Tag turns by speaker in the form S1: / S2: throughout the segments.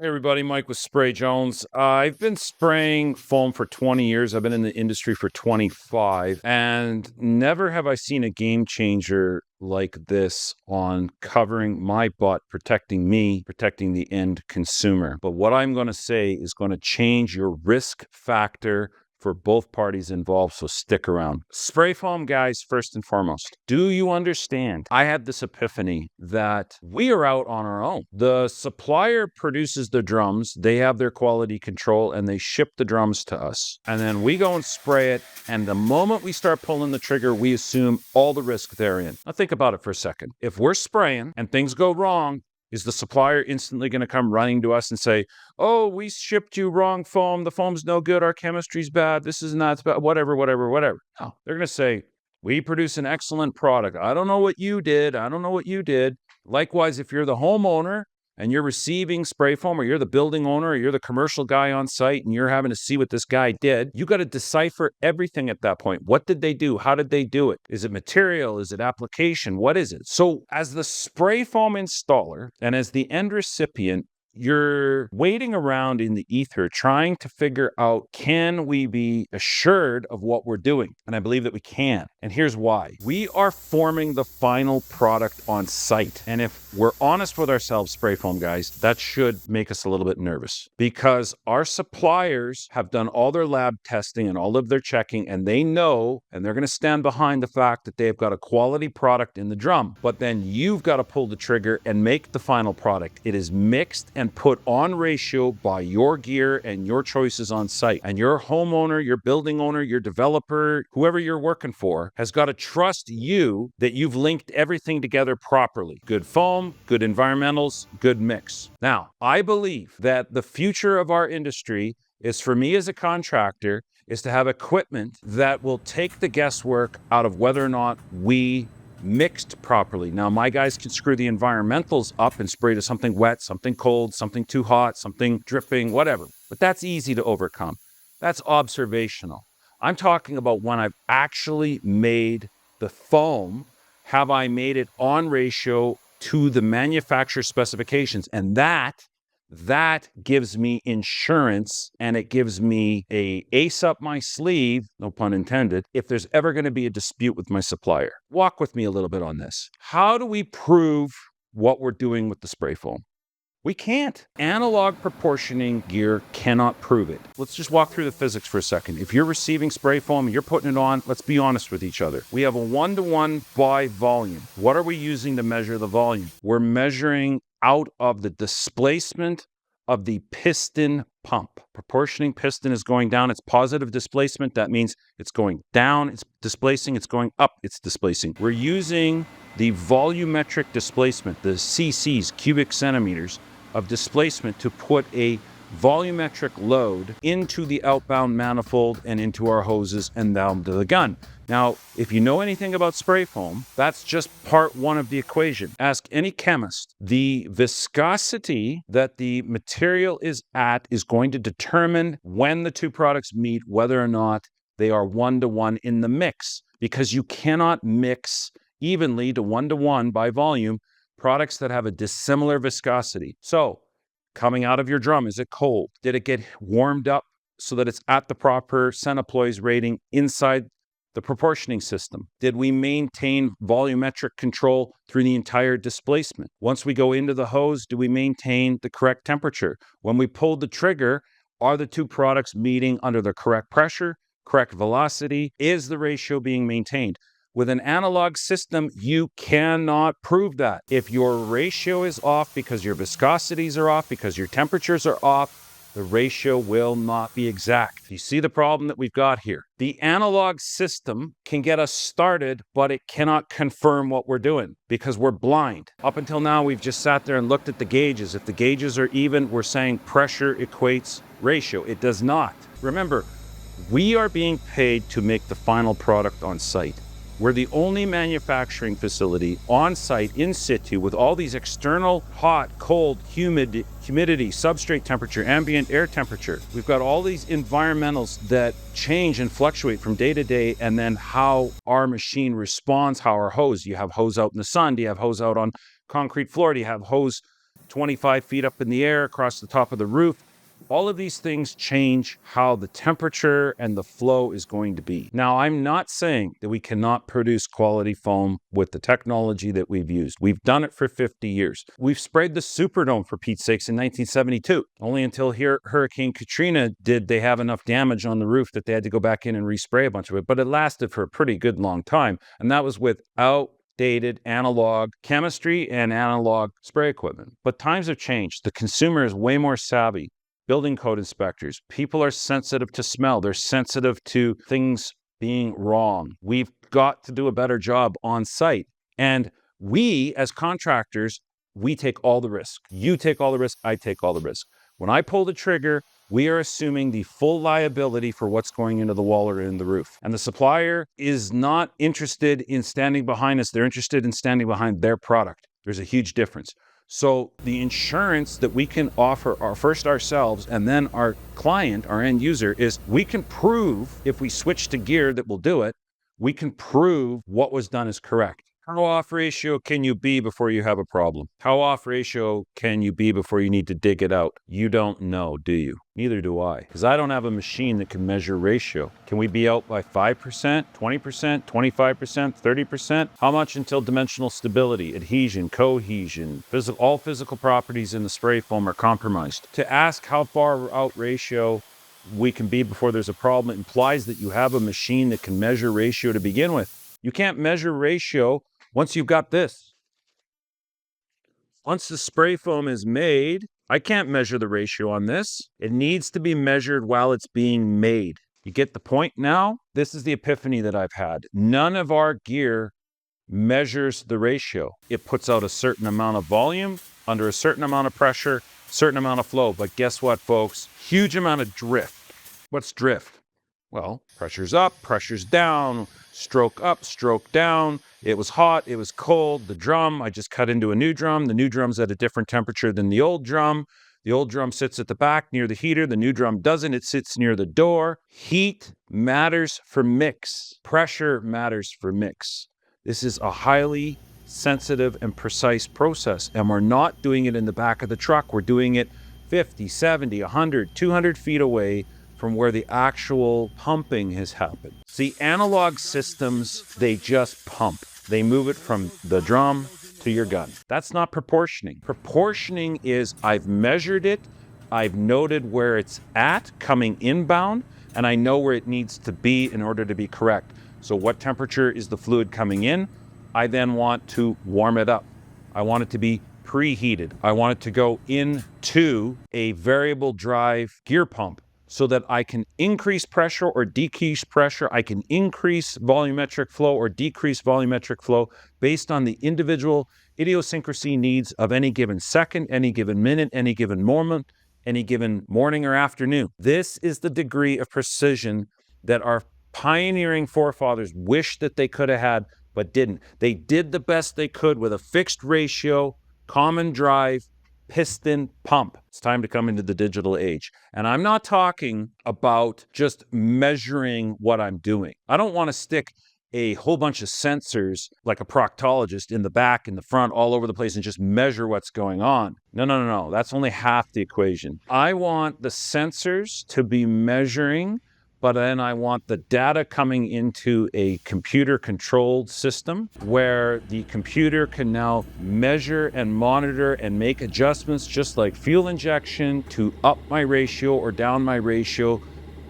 S1: Hey everybody, Mike with Spray Jones. I've been spraying foam for 20 years. I've been in the industry for 25, and never have I seen a game changer like this on covering my butt, protecting me, protecting the end consumer. But what I'm going to say is going to change your risk factor for both parties involved, so stick around. Spray foam guys, first and foremost, do you understand? I had this epiphany that we are out on our own. The supplier produces the drums, they have their quality control, and they ship the drums to us. And then we go and spray it, and the moment we start pulling the trigger, we assume all the risk therein. Now think about it for a second. If we're spraying and things go wrong, is the supplier instantly going to come running to us and say, oh, we shipped you wrong foam. The foam's no good. Our chemistry's bad. This is not bad. Whatever. No, they're going to say, we produce an excellent product. I don't know what you did. Likewise, if you're the homeowner and you're receiving spray foam, or you're the building owner, or you're the commercial guy on site and you're having to see what this guy did, you got to decipher everything at that point. What did they do? How did they do it? Is it material? Is it application? What is it? So as the spray foam installer and as the end recipient, you're waiting around in the ether trying to figure out, can we be assured of what we're doing? And I believe that we can. And here's why. We are forming the final product on site. And if we're honest with ourselves, spray foam guys, that should make us a little bit nervous, because our suppliers have done all their lab testing and all of their checking, and they know, and they're going to stand behind the fact that they've got a quality product in the drum. But then you've got to pull the trigger and make the final product. It is mixed and put on ratio by your gear and your choices on site. And your homeowner, your building owner, your developer, whoever you're working for, has got to trust you that you've linked everything together properly. Good foam, good environmentals, good mix. Now, I believe that the future of our industry is, for me as a contractor, is to have equipment that will take the guesswork out of whether or not we mixed properly. Now, my guys can screw the environmentals up and spray to something wet, something cold, something too hot, something dripping, whatever. But that's easy to overcome. That's observational. I'm talking about when I've actually made the foam, have I made it on ratio to the manufacturer specifications? And that gives me insurance, and it gives me a ace up my sleeve, no pun intended, if there's ever going to be a dispute with my supplier. Walk with me a little bit on this. How do we prove what we're doing with the spray foam? We can't. Analog proportioning gear cannot prove it. Let's just walk through the physics for a second. If you're receiving spray foam and you're putting it on, let's be honest with each other. We have a 1-to-1 by volume. What are we using to measure the volume? We're measuring out of the displacement of the piston pump. Proportioning piston is going down. It's positive displacement. That means it's going down, it's displacing, it's going up, it's displacing. We're using the volumetric displacement, the cc's, cubic centimeters of displacement, to put a volumetric load into the outbound manifold and into our hoses and down to the gun. Now, if you know anything about spray foam, that's just part one of the equation. Ask any chemist. The viscosity that the material is at is going to determine, when the two products meet, whether or not they are 1-to-1 in the mix, because you cannot mix evenly to 1-to-1 by volume products that have a dissimilar viscosity. So, coming out of your drum, is it cold? Did it get warmed up so that it's at the proper centipoise rating inside the proportioning system? Did we maintain volumetric control through the entire displacement? Once we go into the hose, do we maintain the correct temperature? When we pull the trigger, are the two products meeting under the correct pressure, correct velocity? Is the ratio being maintained? With an analog system, you cannot prove that. If your ratio is off because your viscosities are off, because your temperatures are off, the ratio will not be exact. You see the problem that we've got here? The analog system can get us started, but it cannot confirm what we're doing because we're blind. Up until now, we've just sat there and looked at the gauges. If the gauges are even, we're saying pressure equates ratio. It does not. Remember, we are being paid to make the final product on site. We're the only manufacturing facility on site, in situ, with all these external hot, cold, humidity, substrate temperature, ambient air temperature. We've got all these environmentals that change and fluctuate from day to day, and then how our machine responds, how our hose. You have hose out in the sun? Do you have hose out on concrete floor? Do you have hose 25 feet up in the air across the top of the roof. All of these things change how the temperature and the flow is going to be. Now, I'm not saying that we cannot produce quality foam with the technology that we've used. We've done it for 50 years. We've sprayed the Superdome, for Pete's sakes, in 1972. Only until Hurricane Katrina did they have enough damage on the roof that they had to go back in and respray a bunch of it. But it lasted for a pretty good long time. And that was without dated analog chemistry and analog spray equipment. But times have changed. The consumer is way more savvy. Building code inspectors, people are sensitive to smell. They're sensitive to things being wrong. We've got to do a better job on site. And we, as contractors, we take all the risk. You take all the risk, I take all the risk. When I pull the trigger, we are assuming the full liability for what's going into the wall or in the roof. And the supplier is not interested in standing behind us. They're interested in standing behind their product. There's a huge difference. So the insurance that we can offer ourselves and then our client, our end user, is we can prove, if we switch to gear that will do it, we can prove what was done is correct. How off ratio can you be before you have a problem? How off ratio can you be before you need to dig it out? You don't know, do you? Neither do I, because I don't have a machine that can measure ratio. Can we be out by 5%, 20%, 25%, 30%? How much until dimensional stability, adhesion, cohesion, all physical properties in the spray foam are compromised? To ask how far out ratio we can be before there's a problem implies that you have a machine that can measure ratio to begin with. You can't measure ratio once you've got this. Once the spray foam is made, I can't measure the ratio on this. It needs to be measured while it's being made. You get the point now? This is the epiphany that I've had. None of our gear measures the ratio. It puts out a certain amount of volume under a certain amount of pressure, certain amount of flow. But guess what, folks? Huge amount of drift. What's drift? Well, pressure's up, pressure's down, stroke up, stroke down. It was hot, it was cold. The drum, I just cut into a new drum. The new drum's at a different temperature than the old drum. The old drum sits at the back near the heater. The new drum doesn't. It sits near the door. Heat matters for mix. Pressure matters for mix. This is a highly sensitive and precise process, and we're not doing it in the back of the truck. We're doing it 50, 70, 100, 200 feet away from where the actual pumping has happened. See, analog systems, they just pump. They move it from the drum to your gun. That's not proportioning. Proportioning is I've measured it, I've noted where it's at coming inbound, and I know where it needs to be in order to be correct. So what temperature is the fluid coming in? I then want to warm it up. I want it to be preheated. I want it to go into a variable drive gear pump, so that I can increase pressure or decrease pressure. I can increase volumetric flow or decrease volumetric flow based on the individual idiosyncrasy needs of any given second, any given minute, any given moment, any given morning or afternoon. This is the degree of precision that our pioneering forefathers wished that they could have had, but didn't. They did the best they could with a fixed ratio, common drive, piston pump. It's time to come into the digital age. And I'm not talking about just measuring what I'm doing. I don't want to stick a whole bunch of sensors like a proctologist in the back, in the front, all over the place and just measure what's going on. No. That's only half the equation. I want the sensors to be measuring, but then I want the data coming into a computer-controlled system where the computer can now measure and monitor and make adjustments just like fuel injection to up my ratio or down my ratio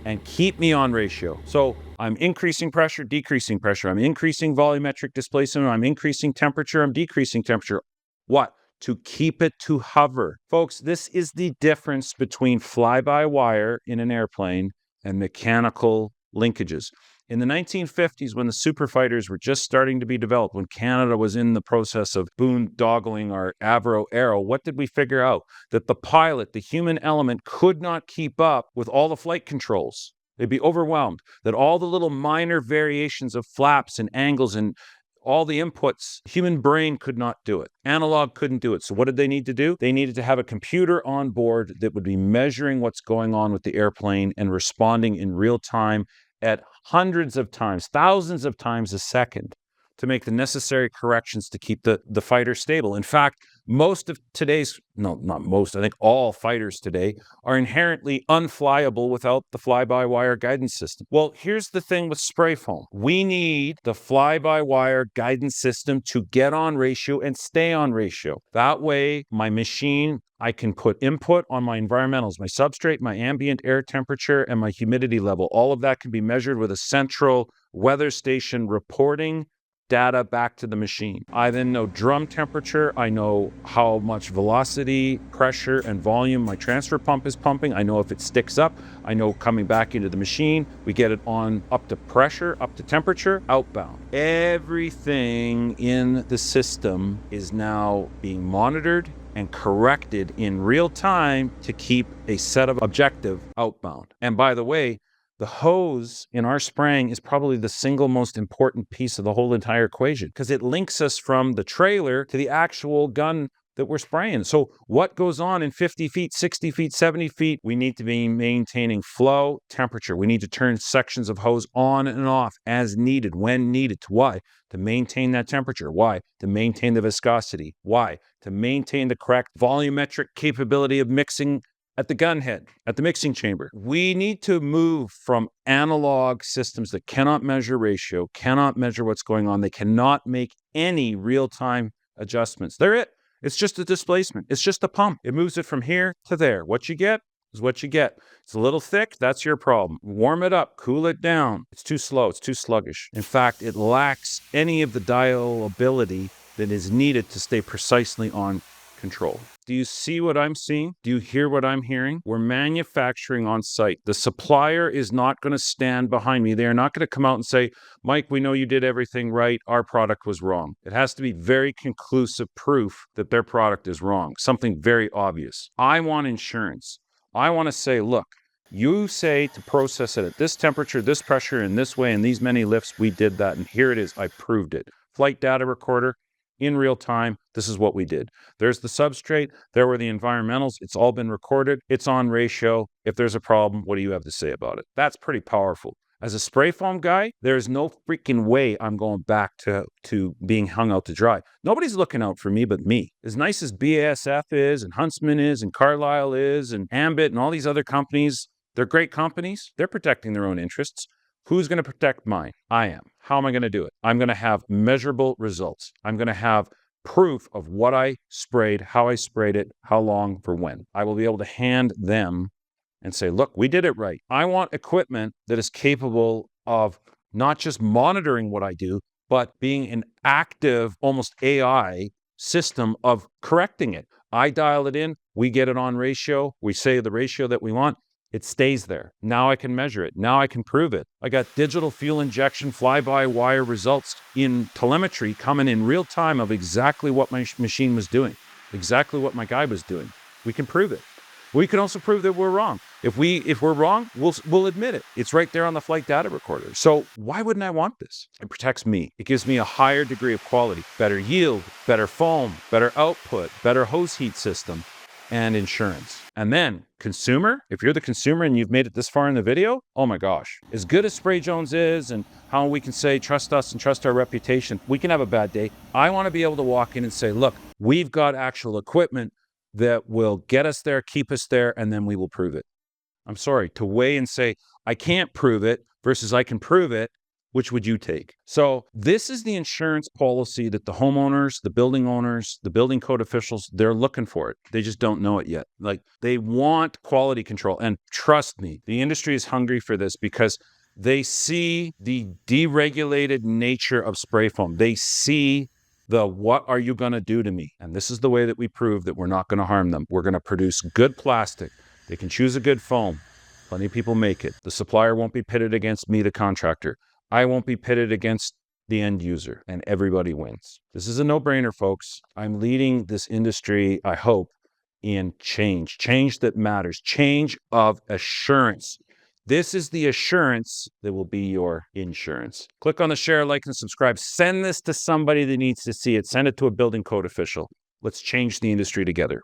S1: and keep me on ratio. So I'm increasing pressure, decreasing pressure. I'm increasing volumetric displacement. I'm increasing temperature. I'm decreasing temperature. What? To keep it to hover. Folks, this is the difference between fly-by-wire in an airplane and mechanical linkages. In the 1950s, when the superfighters were just starting to be developed, when Canada was in the process of boondoggling our Avro Arrow, what did we figure out? That the pilot, the human element, could not keep up with all the flight controls. They'd be overwhelmed. That all the little minor variations of flaps and angles and all the inputs, human brain could not do it. Analog couldn't do it. So what did they need to do? They needed to have a computer on board that would be measuring what's going on with the airplane and responding in real time at hundreds of times, thousands of times a second to make the necessary corrections to keep the fighter stable. In fact, Most of today's, no, not most, I think all fighters today are inherently unflyable without the fly-by-wire guidance system. Well, here's the thing with spray foam. We need the fly-by-wire guidance system to get on ratio and stay on ratio. That way, my machine, I can put input on my environmentals, my substrate, my ambient air temperature, and my humidity level. All of that can be measured with a central weather station reporting data back to the machine. I then know drum temperature. I know how much velocity, pressure, and volume my transfer pump is pumping. I know if it sticks up. I know coming back into the machine, we get it on up to pressure, up to temperature, outbound. Everything in the system is now being monitored and corrected in real time to keep a set of objective outbound. And by the way, the hose in our spraying is probably the single most important piece of the whole entire equation because it links us from the trailer to the actual gun that we're spraying. So what goes on in 50 feet, 60 feet, 70 feet? We need to be maintaining flow, temperature. We need to turn sections of hose on and off as needed, when needed. Why? To maintain that temperature. Why? To maintain the viscosity. Why? To maintain the correct volumetric capability of mixing at the gun head, at the mixing chamber. We need to move from analog systems that cannot measure ratio, cannot measure what's going on. They cannot make any real-time adjustments. They're it. It's just a displacement. It's just a pump. It moves it from here to there. What you get is what you get. It's a little thick. That's your problem. Warm it up. Cool it down. It's too slow. It's too sluggish. In fact, it lacks any of the dialability that is needed to stay precisely on control. Do you see what I'm seeing? Do you hear what I'm hearing? We're manufacturing on site. The supplier is not going to stand behind me. They are not going to come out and say, Mike, we know you did everything right. Our product was wrong. It has to be very conclusive proof that their product is wrong. Something very obvious. I want insurance. I want to say, look, you say to process it at this temperature, this pressure, in this way, and these many lifts, we did that. And here it is. I proved it. Flight data recorder. In real time, this is what we did. There's the substrate. There were the environmentals. It's all been recorded. It's on ratio. If there's a problem, what do you have to say about it? That's pretty powerful. As a spray foam guy, there's no freaking way I'm going back to being hung out to dry. Nobody's looking out for me but me. As nice as BASF is and Huntsman is and Carlisle is and Ambit and all these other companies, they're great companies. They're protecting their own interests. Who's going to protect mine? I am. How am I going to do it? I'm going to have measurable results. I'm going to have proof of what I sprayed, how I sprayed it, how long, for when. I will be able to hand them and say, look, we did it right. I want equipment that is capable of not just monitoring what I do, but being an active, almost AI system of correcting it. I dial it in. We get it on ratio. We say the ratio that we want. It stays there. Now I can measure it. Now I can prove it. I got digital fuel injection fly-by-wire results in telemetry coming in real time of exactly what my machine was doing, exactly what my guy was doing. We can prove it. We can also prove that we're wrong. If we're wrong, we'll admit it. It's right there on the flight data recorder. So why wouldn't I want this? It protects me. It gives me a higher degree of quality, better yield, better foam, better output, better hose heat system, and insurance. And then consumer, if you're the consumer and you've made it this far in the video, oh my gosh, as good as Spray Jones is and how we can say, trust us and trust our reputation, we can have a bad day. I want to be able to walk in and say, look, we've got actual equipment that will get us there, keep us there, and then we will prove it. I'm sorry, to weigh and say, I can't prove it versus I can prove it, which would you take? So this is the insurance policy that the homeowners, the building owners, the building code officials, they're looking for it. They just don't know it yet. Like, they want quality control. And trust me, the industry is hungry for this because they see the deregulated nature of spray foam. They see the what are you going to do to me? And this is the way that we prove that we're not going to harm them. We're going to produce good plastic. They can choose a good foam. Plenty of people make it. The supplier won't be pitted against me, the contractor. I won't be pitted against the end user, and everybody wins. This is a no-brainer, folks. I'm leading this industry, I hope, in change that matters, change of assurance. This is the assurance that will be your insurance. Click on the share, like, and subscribe. Send this to somebody that needs to see it. Send it to a building code official. Let's change the industry together.